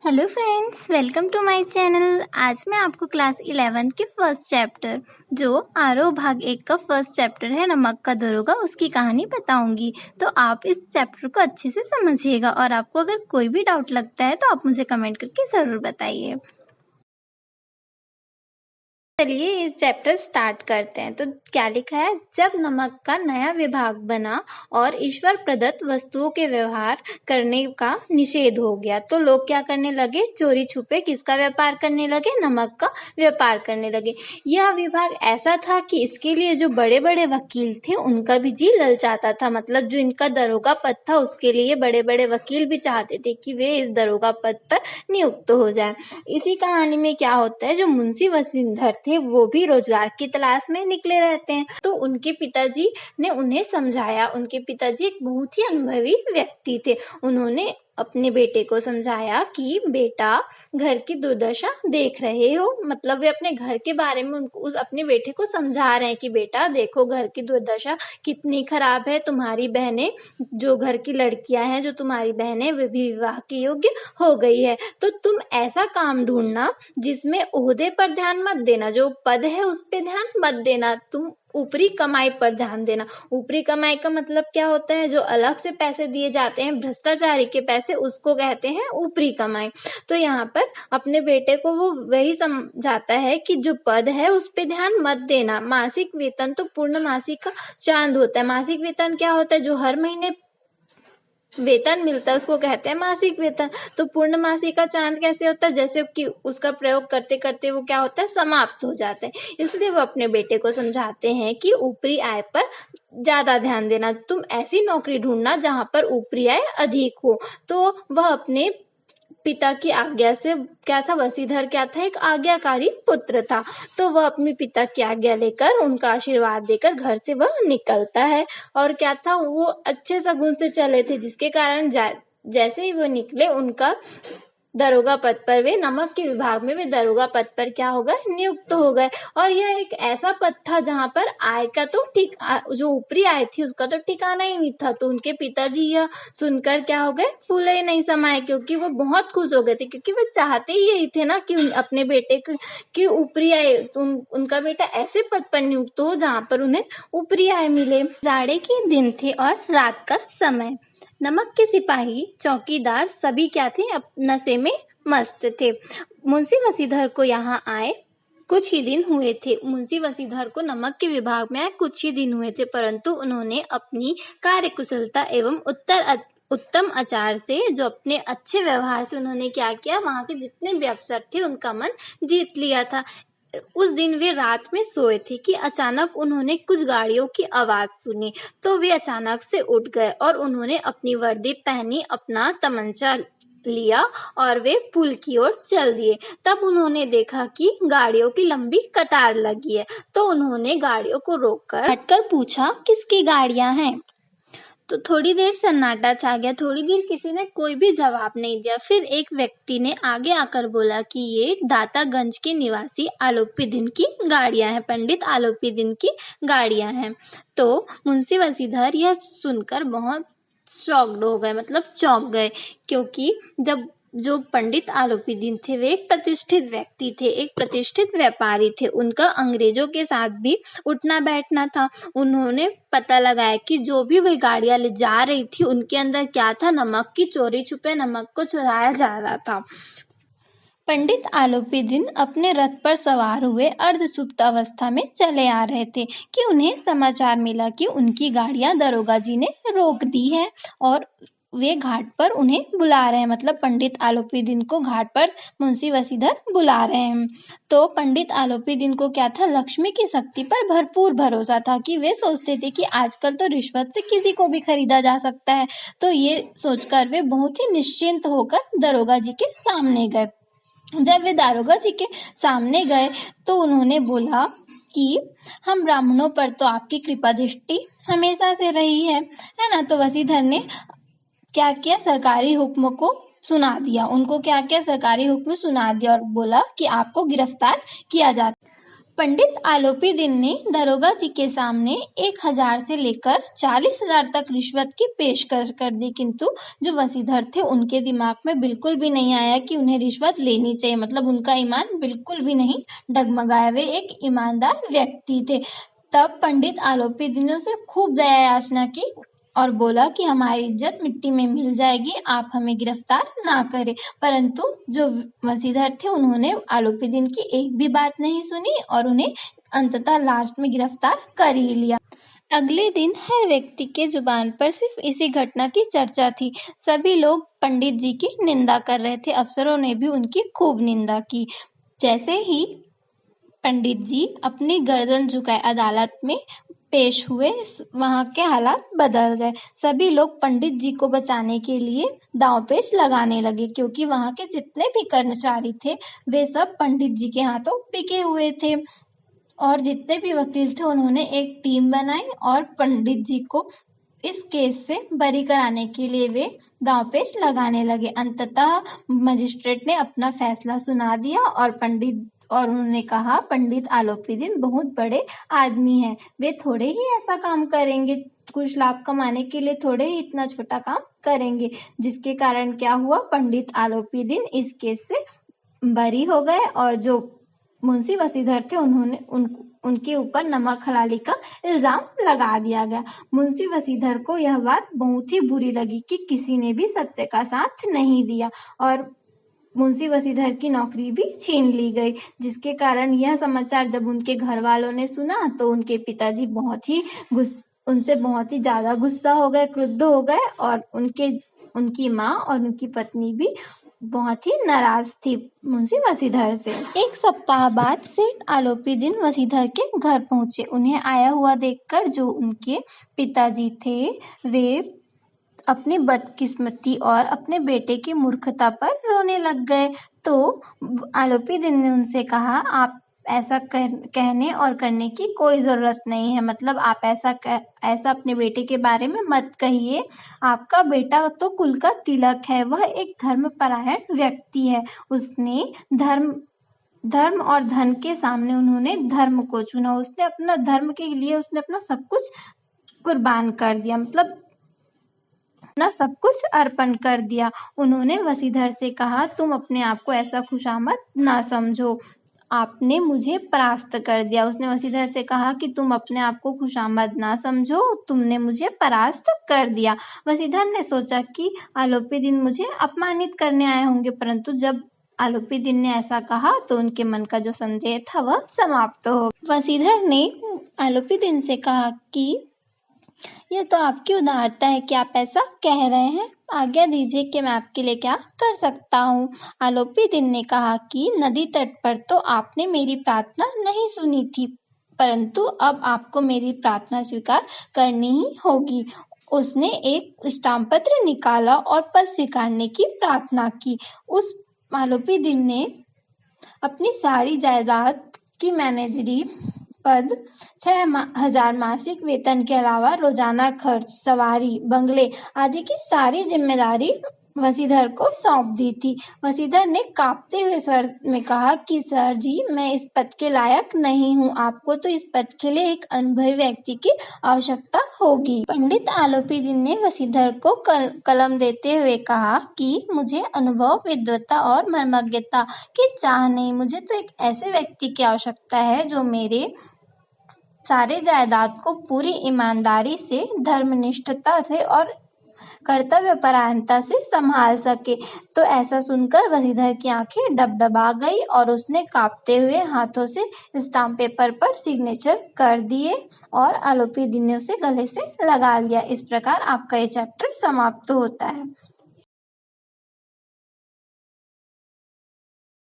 Hello friends, welcome to my channel. आज मैं आपको क्लास 11 के फर्स्ट चैप्टर जो आरोह भाग 1 का फर्स्ट चैप्टर है नमक का दरोगा, उसकी कहानी बताऊंगी। तो आप इस चैप्टर को अच्छे से समझिएगा और आपको अगर कोई भी डाउट लगता है तो आप मुझे कमेंट करके ज़रूर बताइए। चलिए इस चैप्टर स्टार्ट करते हैं। तो क्या लिखा है, जब नमक का नया विभाग बना और ईश्वर प्रदत्त वस्तुओं के व्यवहार करने का निषेध हो गया तो लोग क्या करने लगे, चोरी छुपे किसका व्यापार करने लगे, नमक का व्यापार करने लगे। यह विभाग ऐसा था कि इसके लिए जो बड़े बड़े वकील थे उनका भी जी ललचाता था। मतलब जो इनका दरोगा पद था उसके लिए बड़े बड़े वकील भी चाहते थे कि वे इस दरोगा पद पर नियुक्त हो जाए। इसी कहानी में क्या होता है, जो मुंशी वशिंधर थे वो भी रोजगार की तलाश में निकले रहते हैं। तो उनके पिताजी ने उन्हें समझाया। उनके पिताजी एक बहुत ही अनुभवी व्यक्ति थे। उन्होंने अपने बेटे को समझाया कि बेटा, घर की दुर्दशा देख रहे हो। मतलब वे अपने घर के बारे में उस अपने बेटे को समझा रहे हैं कि बेटा देखो, घर की दुर्दशा कितनी खराब है। तुम्हारी बहनें, जो घर की लड़कियां हैं, जो तुम्हारी बहनें, वे भी विवाह के योग्य हो गई है। तो तुम ऐसा काम ढूंढना जिसमें ओहदे पर ध्यान मत देना, जो पद है उस पे ध्यान मत देना, तुम ऊपरी कमाई पर ध्यान देना। ऊपरी कमाई का मतलब क्या होता है, जो अलग से पैसे दिए जाते हैं, भ्रष्टाचारी के पैसे, उसको कहते हैं ऊपरी कमाई। तो यहाँ पर अपने बेटे को वो वही समझाता है कि जो पद है उस पे ध्यान मत देना। मासिक वेतन तो पूर्ण मासिक का चांद होता है। मासिक वेतन क्या होता है, जो हर महीने वेतन मिलता है उसको कहते हैं मासिक वेतन। तो पूर्ण मासिक का चांद कैसे होता है, जैसे कि उसका प्रयोग करते करते वो क्या होता है, समाप्त हो जाता है। इसलिए वो अपने बेटे को समझाते हैं कि ऊपरी आय पर ज्यादा ध्यान देना, तुम ऐसी नौकरी ढूंढना जहां पर ऊपरी आय अधिक हो। तो वह अपने पिता की आज्ञा से, क्या था, वशिधर क्या था, एक आज्ञाकारी पुत्र था। तो वह अपने पिता की आज्ञा लेकर, उनका आशीर्वाद देकर घर से वह निकलता है। और क्या था, वो अच्छे सगुन से चले थे, जिसके कारण जैसे ही वो निकले उनका दरोगा पद पर, वे नमक के विभाग में वे दरोगा पद पर क्या हो गए, नियुक्त हो गए। और यह एक ऐसा पद था जहां पर आय का तो जो ऊपरी आय थी उसका तो ठिकाना ही नहीं था। तो उनके पिताजी यह सुनकर क्या हो गए, फूले ही नहीं समाये, क्योंकि वो बहुत खुश हो गए थे। क्योंकि वो चाहते ही यही थे ना कि अपने बेटे की ऊपरी आय, उनका बेटा ऐसे पद पर नियुक्त हो जहाँ पर उन्हें ऊपरी आय मिले। जाड़े के दिन थे और रात का समय। नमक के सिपाही, चौकीदार सभी क्या थे, नशे में मस्त थे। मुंशी वशिधर को यहाँ आए कुछ ही दिन हुए थे। मुंशी वशिधर को नमक के विभाग में आए कुछ ही दिन हुए थे, परंतु उन्होंने अपनी कार्यकुशलता एवं उत्तम आचार से, जो अपने अच्छे व्यवहार से उन्होंने क्या किया, वहां के जितने भी अफसर थे उनका मन जीत लिया था। उस दिन वे रात में सोए थे कि अचानक उन्होंने कुछ गाड़ियों की आवाज सुनी। तो वे अचानक से उठ गए और उन्होंने अपनी वर्दी पहनी, अपना तमंचा लिया और वे पुल की ओर चल दिए। तब उन्होंने देखा कि गाड़ियों की लंबी कतार लगी है। तो उन्होंने गाड़ियों को रोककर हटकर पूछा, किसकी गाड़ियां हैं। तो थोड़ी देर सन्नाटा छा गया। थोड़ी देर किसी ने कोई भी जवाब नहीं दिया। फिर एक व्यक्ति ने आगे आकर बोला कि ये दातागंज के निवासी आलोपीदीन की गाड़ियां हैं, पंडित आलोपीदीन की गाड़ियां हैं। तो मुंशी वशिधर यह सुनकर बहुत शॉक्ड हो गए, मतलब चौंक गए, क्योंकि जब जो पंडित आलोपीदीन थे वे एक प्रतिष्ठित व्यक्ति थे, एक प्रतिष्ठित व्यापारी थे। उनका अंग्रेजों के साथ भी उठना बैठना था। उन्होंने पता लगाया कि जो भी वह गाड़ियां ले जा रही थी उनके अंदर क्या था, नमक की चोरी छुपे नमक को चुराया जा रहा था। पंडित आलोपीदीन अपने रथ पर सवार हुए अर्ध सुप्त अवस्था में चले आ रहे थे कि उन्हें समाचार मिला कि उनकी गाड़ियां दरोगा जी ने रोक दी है और वे घाट पर उन्हें बुला रहे हैं। मतलब पंडित आलोपीदीन को घाट पर मुंशी वशिधर बुला रहे हैं। तो पंडित आलोपीदीन को क्या था, लक्ष्मी की शक्ति पर भरपूर भरोसा था कि वे सोचते थे कि आजकल तो रिश्वत से किसी को भी खरीदा जा सकता है। तो ये सोचकर वे बहुत ही निश्चिंत होकर दरोगा जी के सामने गए। जब वे दारोगा जी के सामने गए तो उन्होंने बोला कि हम ब्राह्मणों पर तो आपकी कृपा दृष्टि हमेशा से रही है ना। तो वशिधर ने क्या किया, सरकारी हुक्म को सुना दिया। उनको क्या किया, सरकारी हुक्म सुना दिया और बोला कि आपको गिरफ्तार किया जाता। पंडित आलोपी दिन ने दरोगा जी के सामने 1,000 से लेकर 40,000 तक रिश्वत की पेशकश कर दी, किंतु जो वसीधर थे उनके दिमाग में बिल्कुल भी नहीं आया कि उन्हें रिश्वत लेनी चाहिए। मतलब उनका ईमान बिल्कुल भी नहीं डगमगाया, वे एक ईमानदार व्यक्ति थे। तब पंडित आलोपी दिनों से खूब दया याचना की और बोला कि हमारी इज्जत मिट्टी में मिल जाएगी, आप हमें गिरफ्तार ना करें। परंतु जो वसीधर थे उन्होंने आलोपी दिन की एक भी बात नहीं सुनी और उन्हें अंततः लास्ट में गिरफ्तार कर ही लिया। अगले दिन हर व्यक्ति के जुबान पर सिर्फ इसी घटना की चर्चा थी। सभी लोग पंडित जी की निंदा कर रहे थे, अफसरों ने भी उनकी खूब निंदा की। जैसे ही पंडित जी अपनी गर्दन झुकाए अदालत में पेश हुए, वहां के हालात बदल गए। सभी लोग पंडित जी को बचाने के लिए दांवपेच लगाने लगे, क्योंकि वहां के जितने भी कर्मचारी थे वे सब पंडित जी के हाथों बिके हुए थे। और जितने भी वकील थे उन्होंने एक टीम बनाई और पंडित जी को इस केस से बरी कराने के लिए वे दांवपेच लगाने लगे। अंततः मजिस्ट्रेट ने अपना फैसला सुना दिया और उन्होंने कहा पंडित आलोपी दिन बहुत बड़े आदमी हैं, वे थोड़े ही ऐसा काम करेंगे, कुछ लाभ कमाने के लिए थोड़े ही इतना छोटा काम करेंगे। जिसके कारण क्या हुआ, पंडित आलोपी दिन इस केस से बरी हो गए और जो मुंशी वसीधर थे उन्होंने उनके ऊपर नमक हलाली का इल्जाम लगा दिया गया। मुंशी वसीधर को यह बात बहुत ही बुरी लगी कि किसी ने भी सत्य का साथ नहीं दिया और मुंशी वसीधर की नौकरी भी छीन ली गई। जिसके कारण यह समाचार जब उनके घर वालों ने सुना तो उनके पिताजी उनसे बहुत ही ज्यादा गुस्सा हो गए, क्रुद्ध हो गए और उनकी माँ और उनकी पत्नी भी बहुत ही नाराज थी मुंशी वसीधर से। एक सप्ताह बाद सेठ आलोपी दिन वसीधर के घर पहुंचे। उन्हें आया हुआ देखकर जो उनके पिताजी थे वे अपनी बदकिस्मती और अपने बेटे की मूर्खता पर रोने लग गए। तो आलोपी दिन ने उनसे कहा, आप ऐसा कहने और करने की कोई जरूरत नहीं है। मतलब आप ऐसा अपने बेटे के बारे में मत कहिए। आपका बेटा तो कुल का तिलक है, वह एक धर्मपरायण व्यक्ति है। उसने धर्म और धन के सामने उन्होंने धर्म को चुना। उसने अपना धर्म के लिए उसने अपना सब कुछ कुर्बान कर दिया, मतलब अपना सब कुछ अर्पण कर दिया। उन्होंने वसीधर से कहा, तुम अपने आप को ऐसा खुशामद ना समझो, आपने मुझे परास्त कर दिया। उसने वसीधर से कहा कि तुम अपने आप को खुशामद ना समझो, तुमने मुझे परास्त कर दिया। वसीधर ने सोचा कि आलोपी दिन मुझे अपमानित करने आए होंगे, परंतु जब आलोपी दिन ने ऐसा कहा तो उनके मन का जो संदेह था वह समाप्त हो। वसीधर ने आलोपी दिन से कहा कि यह तो आपकी उदारता है कि आप ऐसा कह रहे हैं, आज्ञा दीजिए कि मैं आपके लिए क्या कर सकता हूँ। आलोपी दिन ने कहा कि नदी तट पर तो आपने मेरी प्रार्थना नहीं सुनी थी, परंतु अब आपको मेरी प्रार्थना स्वीकार करनी ही होगी। उसने एक स्टाम्प पत्र निकाला और पद स्वीकारने की प्रार्थना की। उस आलोपी दिन ने अपनी सारी जायदाद की मैनेजरी पद, 6,000 मासिक वेतन के अलावा रोजाना खर्च, सवारी, बंगले आदि की सारी जिम्मेदारी वसीधर को सौंप दी थी। वसीधर ने कांपते हुए स्वर में कहा कि सर जी, मैं इस पद के लायक नहीं हूँ, आपको तो इस पद के लिए एक अनुभवी व्यक्ति की आवश्यकता होगी। पंडित आलोपी दिन ने वसीधर को कलम देते हुए कहा कि मुझे अनुभव, विद्वता और मर्मज्ञता की चाह नहीं, मुझे तो एक ऐसे व्यक्ति की आवश्यकता है जो मेरे सारे जायदाद को पूरी ईमानदारी से, धर्मनिष्ठता से और कर्तव्य परायणता से संभाल सके। तो ऐसा सुनकर वसीधर की आंखें डबडबा गई और उसने कांपते हुए हाथों से स्टाम्प पेपर पर सिग्नेचर कर दिए और आलोपी दिन ने उसे गले से लगा लिया। इस प्रकार आपका ये चैप्टर समाप्त होता है।